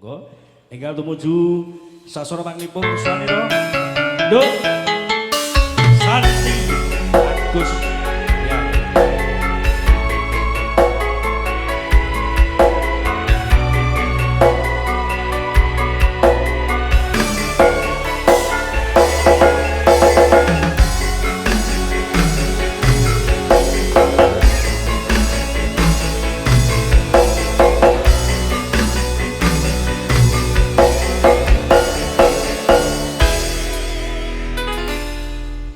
Monggo enggal tumuju sasora panglipun swanira. Nduk. Santi Agus. Ya.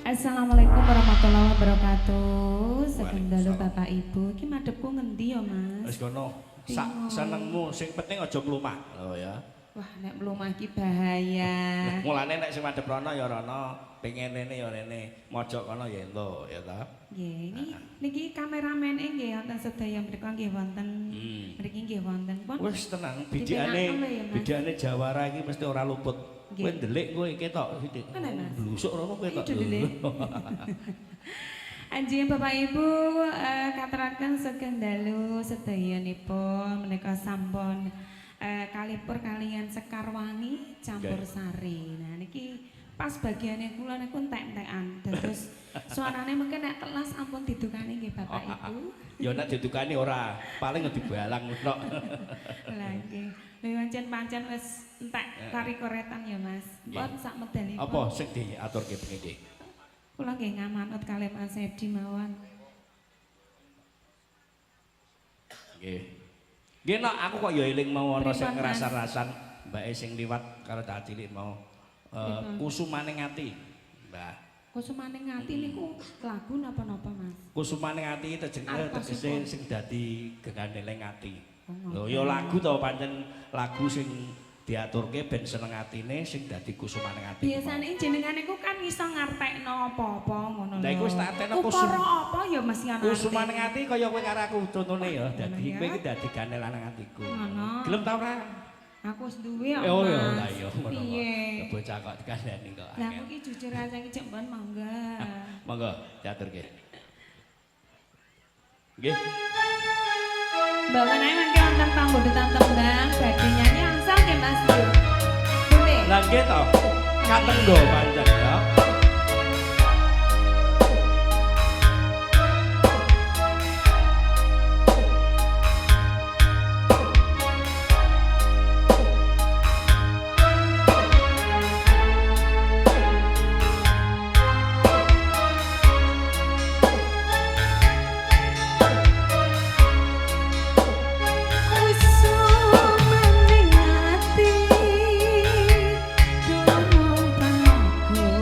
Assalamualaikum warahmatullahi wabarakatuh. Saking dalu Bapak Ibu, iki madhepku ngendi ya, Mas? Wis kono sak senengmu, sing penting aja mlumah. Lho ya. Wah, nek mlumah iki bahaya. Mulane nek sing madhep rono ya rono, pengen rene ya rene, mojok kono ya ento ya ta. Nggih, niki kameramen nggih wonten sedaya mriku nggih wonten. Mriki nggih wonten pun. Wis tenang, bidikane Jawara iki mesti ora luput. Kowe ndelik kowe ketok sithik. Blusuk rono kowe tok. Anjing Bapak Ibu kateraken sugeng dalu sedayanipun menika sampun kalipur kalian Sekar Wangi campur sari. Nah niki pas bagiane kula niku entek-entekan. Dados suarane mungkin nek telas ampun didukani nggih Bapak Ibu. Ya nek didukani ora, paling dibalang tok. Lah nggih. Lha pancen wis entek kari koretan ya Mas. Pun sak medalipun. Apa sing diaturke pengen? Kula nggih ngamanut kalih Mas Edi mawon. Nggih. Nggih nek aku kok ya eling mau ana sing ngrasa-rasan mbake sing liwat karo tak cilik mau. Kusumane ngati. Mbah. Kusumane ngati niku lagu napa-napa Mas? Kusumane ngati tegese sing dadi gegandele ngati. Lho ya lagu to pancen lagu sing diaturke ben seneng atine sing dadi kusumane ngati. Biasane jenengan niku kan iso ngartekno apa-apa ngono lho. Lah iku wis tak atekno Ukara apa ya Mas Yana? Kusumane ngati kaya kowe karo aku contone ya. Dadi kowe iki dadi ganelan atiku. Gelem ta ora? Aku wis duwe kok. Oh ya lah ya ngono. Piye? Bocah kok dikandani kok. Lah aku iki jujur aja iki cek mbon mangga. Monggo diaturke. Nggih. Mbak Manai mangke wonten pambudutan tembang badhe nyanyi angsal nggih Mas Yu. Boleh. Lah nggih to. Katenggo pancen ya. Kusumane ngati dono pangku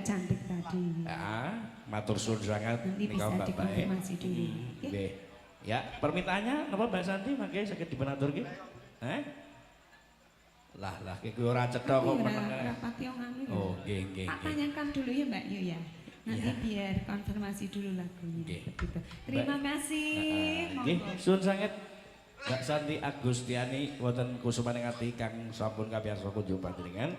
cantik tadi. Ya, matur suwun sangat Nanti bisa Mbak Bae. dikonfirmasi dulu. Ya. Nggih. Ya, permintaannya napa Mbak Santi mangke saged dipenaturke? Lah iki ora cetha kok meneng. Rapati yang anu ya. Oh, nggih nggih. Tak nggih. tanyakan dulu ya Mbak Yu ya. Nanti Iya. biar konfirmasi dulu lagunya. Nggih. Begitu. Terima kasih. Nggih, Monggo. suwun sanget Mbak Santi Agustiani wonten Kusumaning Ati kang sampun kapiarsa kunjung panjenengan.